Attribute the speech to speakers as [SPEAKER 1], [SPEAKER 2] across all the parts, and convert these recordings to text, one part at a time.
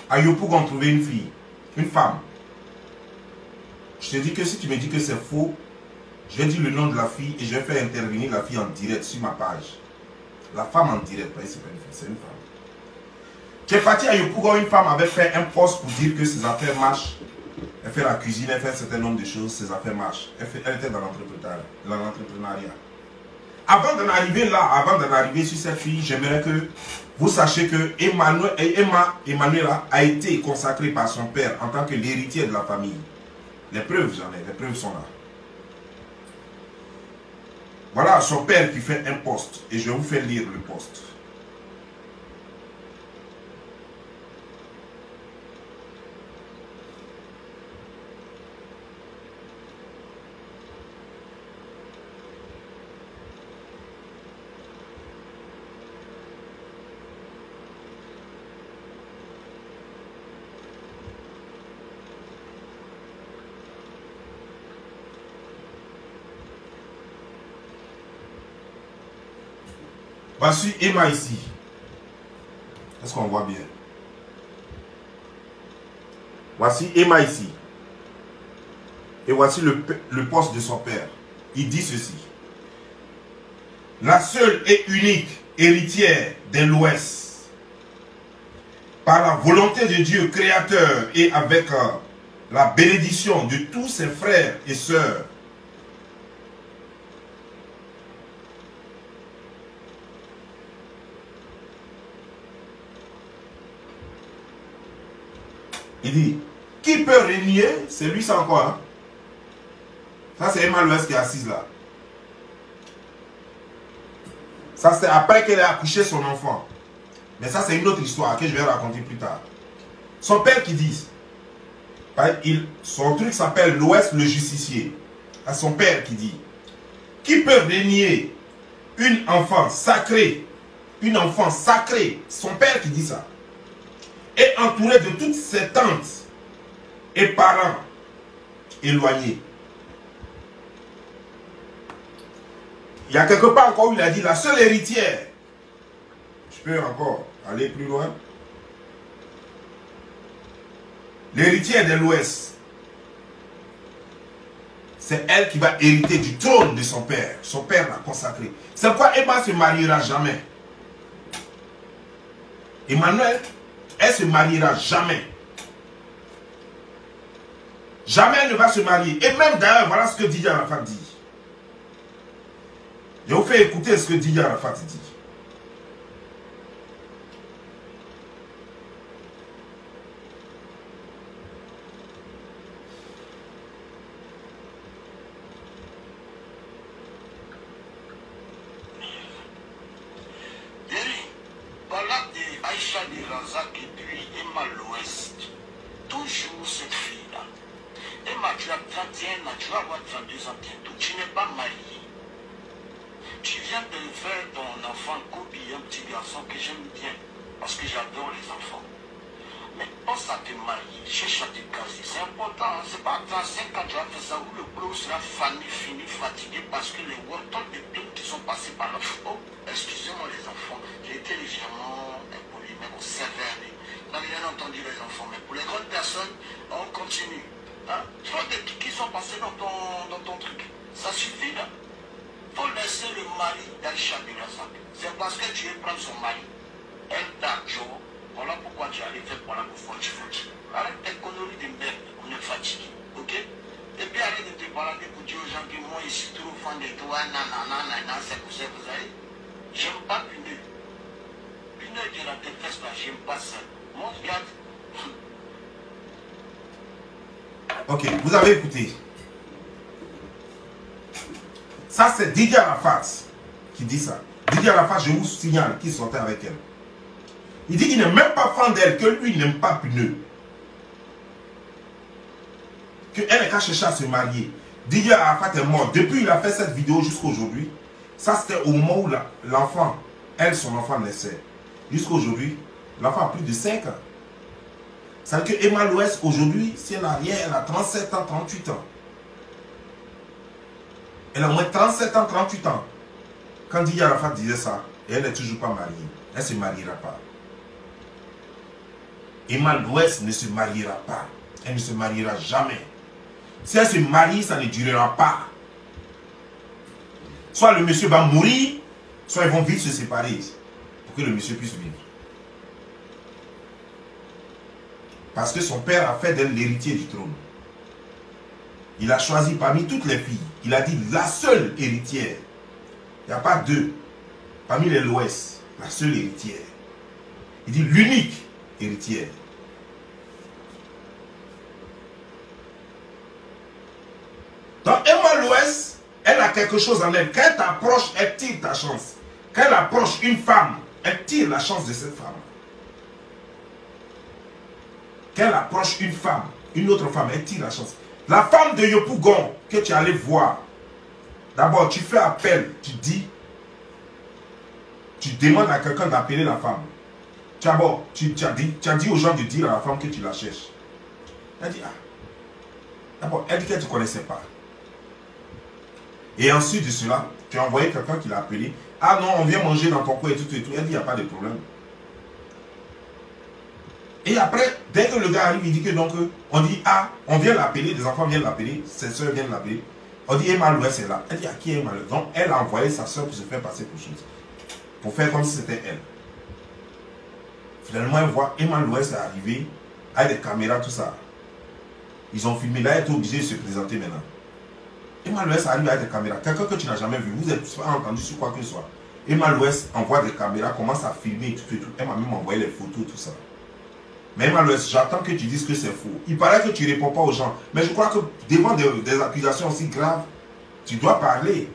[SPEAKER 1] À Yopougon, on trouvait une fille, une femme. Je te dis que si tu me dis que c'est faux, je vais dire le nom de la fille et je vais faire intervenir la fille en direct sur ma page. La femme en direct, c'est pas une fille, c'est une femme. Tu es parti à Yopougon, une femme avait fait un poste pour dire que ses affaires marchent. Elle fait la cuisine, elle fait un certain nombre de choses, ses affaires marchent. Elle était dans l'entrepreneuriat. Avant d'en arriver là, avant d'en arriver sur cette fille, j'aimerais que vous sachiez que Emmanuela a été consacrée par son père en tant que l'héritier de la famille. Les preuves, j'en ai, les preuves sont là. Voilà son père qui fait un poste et je vais vous faire lire le poste. Voici Emma ici. Est-ce qu'on voit bien? Voici Emma ici. Et voici le poste de son père. Il dit ceci. La seule et unique héritière de l'Ouest, par la volonté de Dieu créateur et avec la bénédiction de tous ses frères et sœurs, il dit, qui peut régner? C'est lui ça encore. Hein? Ça c'est Emma Louest qui est assise là. Ça c'est après qu'elle a accouché son enfant. Mais ça c'est une autre histoire que je vais raconter plus tard. Son père qui dit, son truc s'appelle l'Ouest le justicier. À son père qui dit, qui peut régner une enfant sacrée, son père qui dit ça, et entouré de toutes ses tantes et parents éloignés. Il y a quelque part encore où il a dit la seule héritière. Je peux encore aller plus loin. L'héritière de l'Ouest. C'est elle qui va hériter du trône de son père. Son père l'a consacré. C'est pourquoi Emma ne se mariera jamais. Emmanuel, elle ne se mariera jamais. Jamais elle ne va se marier. Et même d'ailleurs, voilà ce que Didier Arafat dit. Je vous fais écouter ce que Didier Arafat dit.
[SPEAKER 2] Voilà de Aïcha de Razak et puis Emma l'Ouest. Toujours cette fille-là. Emma, tu as 31 ans, tu vas avoir 32 ans bientôt. Tu n'es pas mariée. Tu viens de faire ton enfant Kobi, un petit garçon que j'aime bien, parce que j'adore les enfants. Mais pense à te marier, cherche à te caser. C'est important, c'est pas à 35 ans tu vas faire ça, où le gros sera fané, fini, fatigué, parce que les wortons de plumes qui sont passés par là. Oh, excusez-moi les enfants, j'ai été légèrement impoli, mais bon, sévère. Vous avez bien entendu les enfants, mais pour les grandes personnes, on continue. Hein? Trop de trucs qui sont passés dans ton truc. Ça suffit là. Il faut laisser le mari d'Aïcha de Razak. C'est parce que tu veux prendre son mari. Elle t'a Joe. Voilà pourquoi tu allais faire pour la foutu. Arrête tes conneries de merde. On est fatigué. Ok? Et puis arrête de te balader pour dire aux gens que moi je suis trop fan de toi. Nanana, c'est pour ça que vous allez. J'aime pas puneux. Puneux de la tête, là, j'aime pas ça. Moi, regarde.
[SPEAKER 1] Ok, vous avez écouté. Ça, c'est Didier Arafat qui dit ça. Didier Arafat, je vous signale qu'il sortait avec elle. Il dit qu'il n'est même pas fan d'elle, que lui, il n'aime pas Pineux. Qu'elle n'est qu'à chercher à se marier. Didier Arafat est mort. Depuis qu'il a fait cette vidéo jusqu'à aujourd'hui, ça c'était au moment où l'enfant, son enfant naissait. Jusqu'à aujourd'hui, l'enfant a plus de 5 ans. Ça veut dire que Emma Louest, aujourd'hui, si elle n'a rien, elle a 37 ans, 38 ans. Elle a au moins 37 ans, 38 ans. Quand Didier Arafat disait ça, et elle n'est toujours pas mariée. Elle ne se mariera pas. Emma Louest ne se mariera pas. Elle ne se mariera jamais. Si elle se marie, ça ne durera pas. Soit le monsieur va mourir, soit ils vont vite se séparer pour que le monsieur puisse vivre. Parce que son père a fait d'elle l'héritier du trône. Il a choisi parmi toutes les filles. Il a dit la seule héritière. Il n'y a pas deux. Parmi les Louest, la seule héritière. Il dit l'unique héritière. Donc Emma Louest, elle a quelque chose en elle. Quand elle t'approche, elle tire ta chance. Quand elle approche une femme, elle tire la chance de cette femme. Quand elle approche une femme, une autre femme, elle tire la chance. La femme de Yopougon que tu allais voir, d'abord tu fais appel, tu dis, tu demandes à quelqu'un d'appeler la femme. Tu as dit aux gens de dire à la femme que tu la cherches. Elle dit, ah. D'abord, elle dit qu'elle ne te connaissait pas. Et ensuite de cela, tu as envoyé quelqu'un qui l'a appelé. Ah non, on vient manger dans ton coin et tout et tout. Elle dit, il n'y a pas de problème. Et après, dès que le gars arrive, il dit que donc, on dit, ah, on vient l'appeler, les enfants viennent l'appeler, ses soeurs viennent l'appeler. On dit, Emma Louest est là. Elle dit, à qui est Emma Louest? Donc, elle a envoyé sa soeur pour se faire passer pour chose. Pour faire comme si c'était elle. Finalement, elle voit Emma Louest est arrivée, avec des caméras, tout ça. Ils ont filmé, là, elle est obligée de se présenter maintenant. Emma Louest arrive avec des caméras. Quelqu'un que tu n'as jamais vu, vous n'êtes pas entendu sur quoi que ce soit. Emma Louest envoie des caméras, commence à filmer, tout et tout. Elle m'a même envoyé les photos, tout ça. Mais Emma Louest, j'attends que tu dises que c'est faux. Il paraît que tu ne réponds pas aux gens. Mais je crois que devant des accusations aussi graves, tu dois parler.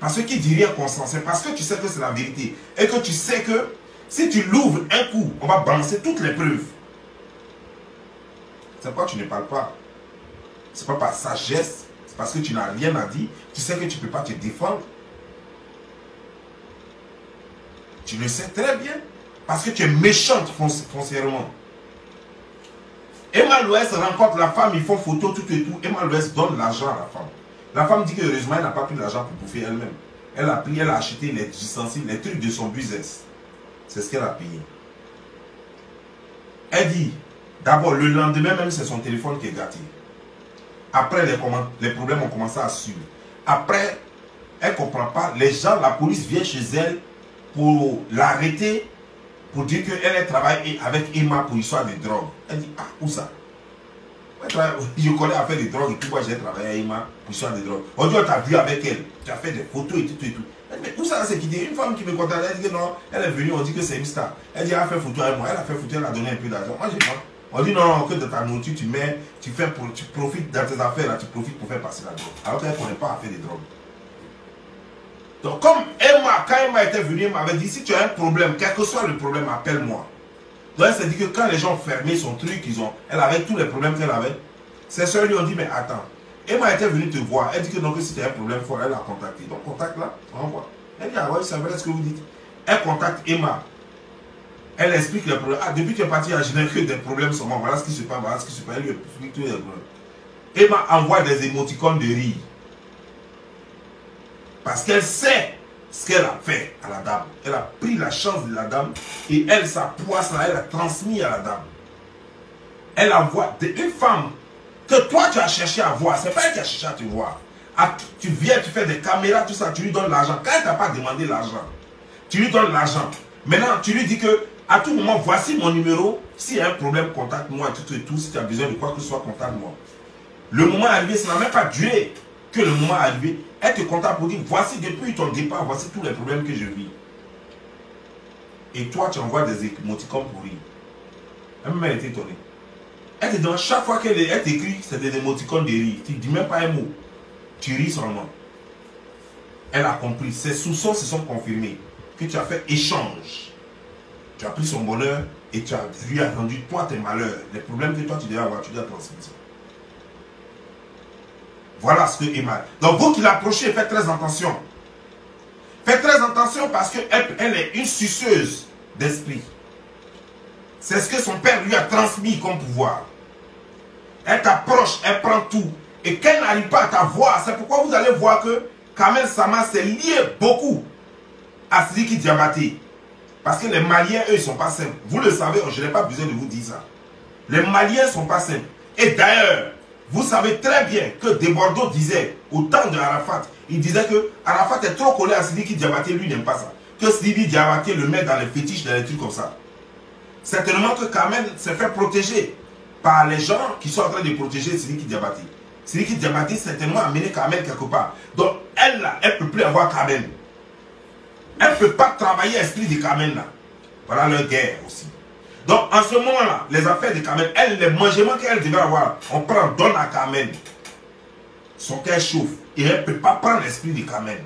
[SPEAKER 1] Parce qu'il ne dit rien constant, c'est parce que tu sais que c'est la vérité. Et que tu sais que si tu l'ouvres un coup, on va balancer toutes les preuves. C'est pourquoi tu ne parles pas. C'est pas par sagesse, c'est parce que tu n'as rien à dire. Tu sais que tu ne peux pas te défendre. Tu le sais très bien. Parce que tu es méchante foncièrement. Emma Louest rencontre la femme, ils font photo, tout et tout. Emma Louest donne l'argent à la femme. La femme dit que heureusement, elle n'a pas pris l'argent pour bouffer elle-même. Elle a pris, elle a acheté les ustensiles, les trucs de son business. C'est ce qu'elle a payé. Elle dit, d'abord, le lendemain même, c'est son téléphone qui est gâté. Après, les problèmes ont commencé à suivre. Après, elle ne comprend pas. Les gens, la police vient chez elle pour l'arrêter, pour dire qu'elle travaille avec Emma pour l'histoire des drogues. Elle dit, ah, où ça? Je connais à faire des drogues et tout, moi j'ai travaillé avec Emma pour l'histoire des drogues. Aujourd'hui, on t'a vu avec elle, tu as fait des photos et tout et tout. Elle dit, mais où ça c'est quitté? Une femme qui me contacte, elle dit que non, elle est venue, on dit que c'est une star. Elle dit, elle a fait photo avec moi, elle a fait photo, elle a donné un peu d'argent. Moi j'ai pas. On dit non, que de ta nourriture, tu profites dans tes affaires, là, tu profites pour faire passer la drogue. Alors qu'elle ne connaît pas à faire des drogues. Donc comme Emma, quand Emma était venue, elle m'avait dit, si tu as un problème, quel que soit le problème, appelle-moi. Donc elle s'est dit que quand les gens fermaient son truc, elle avait tous les problèmes qu'elle avait. Ses soeurs lui ont dit, mais attends, Emma était venue te voir. Elle dit que donc si tu as un problème fort, elle a contacté. Donc contacte là, renvoie. Elle dit, ah ouais, c'est vrai ce que vous dites. Elle contacte Emma. Elle explique les problèmes. Ah, depuis que tu es parti à Genève, que des problèmes sont morts. Voilà ce qui se passe, voilà ce qui se passe. Elle lui explique tous les problèmes. Emma envoie des émoticônes de rire. Parce qu'elle sait ce qu'elle a fait à la dame. Elle a pris la chance de la dame et elle, sa poisse là, elle a transmis à la dame. Elle envoie une femme que toi tu as cherché à voir. C'est pas elle qui a cherché à te voir. Tu viens, tu fais des caméras, tout ça, tu lui donnes l'argent. Quand elle ne t'a pas demandé l'argent, tu lui donnes l'argent. Maintenant, tu lui dis que à tout moment, voici mon numéro. S'il y a un problème, contacte-moi et tout. Si tu as besoin de quoi que ce soit, contacte-moi. Le moment arrivé, ça n'a même pas duré que le moment arrivé. Elle te contacte pour dire, voici depuis ton départ, voici tous les problèmes que je vis. Et toi, tu envoies des émoticônes pour rire. Elle était étonnée. Elle te demande, chaque fois qu'elle t'écrit, c'est des émoticônes de rire. Tu ne dis même pas un mot. Tu ris seulement. Elle a compris. Ses soupçons se sont confirmés. Que tu as fait échange. Tu as pris son bonheur et tu lui as rendu toi tes malheurs. Les problèmes que toi tu devais avoir, tu dois transmettre. Voilà ce que Emma. Donc vous qui l'approchez, faites très attention. Faites très attention parce qu'elle est une suceuse d'esprit. C'est ce que son père lui a transmis comme pouvoir. Elle t'approche, elle prend tout. Et qu'elle n'arrive pas à t'avoir, c'est pourquoi vous allez voir que Kamel Sama s'est lié beaucoup à Sidiki Diabaté. Parce que les Maliens, eux, ils ne sont pas simples. Vous le savez, je n'ai pas besoin de vous dire ça. Les Maliens ne sont pas simples. Et d'ailleurs, vous savez très bien que Desbordeaux disait, au temps de Arafat, il disait que Arafat est trop collé à Sidiki Diabaté, lui n'aime pas ça. Que Sidiki Diabaté le met dans les fétiches, dans les trucs comme ça. Certainement que Kamel s'est fait protéger par les gens qui sont en train de protéger Sidiki Diabaté. Sidiki Diabaté certainement a amené Kamel quelque part. Donc elle là, elle ne peut plus avoir Kamel. Elle ne peut pas travailler l'esprit de Kamel là. Voilà leur guerre aussi. Donc en ce moment-là, les affaires de Kamel, elle, les mangements qu'elle devait avoir, on prend, donne à Kamel. Son cœur chauffe. Et elle ne peut pas prendre l'esprit de Kamel.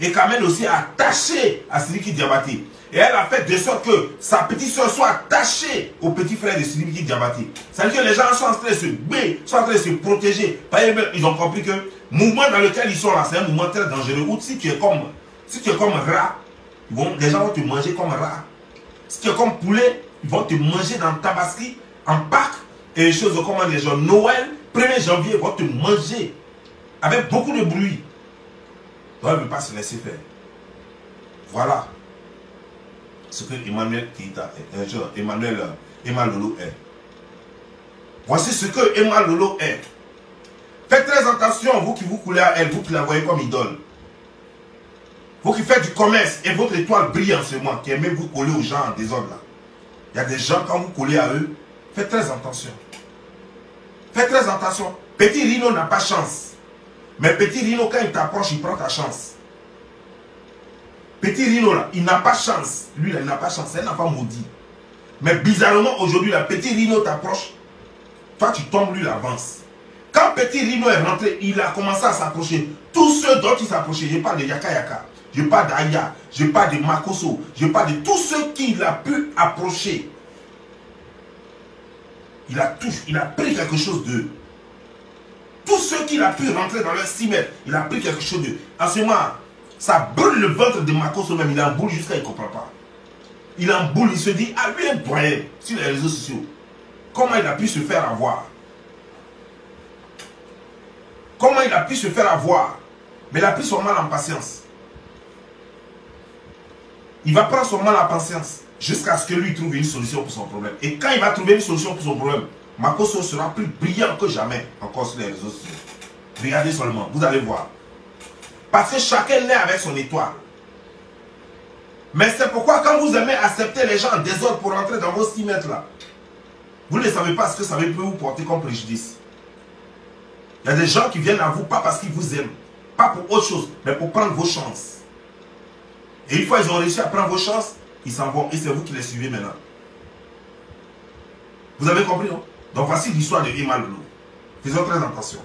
[SPEAKER 1] Et Kamel aussi est attaché à Sidiki Diabaté. Et elle a fait de sorte que sa petite soeur soit attachée au petit frère de Sidiki Diabaté. C'est-à-dire que les gens sont en train de se battre, sont en train de se protéger. Ils ont compris que le mouvement dans lequel ils sont là, c'est un mouvement très dangereux. Ou si tu es comme rat, les gens vont te manger comme rat. Si tu es comme poulet, ils vont te manger dans Tabaski, en Pâques, et les choses comme les gens Noël, 1er janvier, ils vont te manger. Avec beaucoup de bruit. Donc, elle ne veut pas se laisser faire. Voilà ce que Emmanuel Keïta est. Emma Lolo est. Voici ce que Emma Lolo est. Faites très attention, vous qui vous coulez à elle, vous qui la voyez comme idole. Vous qui faites du commerce et votre étoile brille en ce moment, qui aimez vous coller aux gens en désordre là. Il y a des gens, quand vous collez à eux, faites très attention. Faites très attention. Petit Rino n'a pas chance. Mais Petit Rino, quand il t'approche, il prend ta chance. Petit Rino, là, il n'a pas chance. Lui, là, il n'a pas chance. Elle n'a pas maudit. Mais bizarrement, aujourd'hui, là, Petit Rino t'approche. Toi, tu tombes, lui, il avance. Quand Petit Rino est rentré, il a commencé à s'approcher. Tous ceux dont il s'approchait, je parle de Yaka Yaka, je parle d'Aya, je parle de Makoso, je parle de tous ceux qu'il a pu approcher. Il a pris quelque chose d'eux. Tous ceux qu'il a pu rentrer dans leur 6 mètres, il a pris quelque chose d'eux. En ce moment, ça brûle le ventre de Makoso même. Il en boule jusqu'à il ne comprend pas. Il en boule, il se dit, ah lui un doyen sur les réseaux sociaux. Comment il a pu se faire avoir? Comment il a pu se faire avoir? Mais il a pris son mal en patience. Il va prendre son mal en patience jusqu'à ce que lui trouve une solution pour son problème. Et quand il va trouver une solution pour son problème, Makoso sera plus brillant que jamais encore sur les réseaux sociaux. Regardez seulement, vous allez voir. Parce que chacun naît avec son étoile. Mais c'est pourquoi quand vous aimez accepter les gens en désordre pour rentrer dans vos 6 mètres là, vous ne savez pas ce que ça peut vous porter comme préjudice. Il y a des gens qui viennent à vous pas parce qu'ils vous aiment, pas pour autre chose, mais pour prendre vos chances. Et une fois ils ont réussi à prendre vos chances, ils s'en vont et c'est vous qui les suivez maintenant. Vous avez compris, non? Donc voici l'histoire de Emma Lolo. Faisons très attention.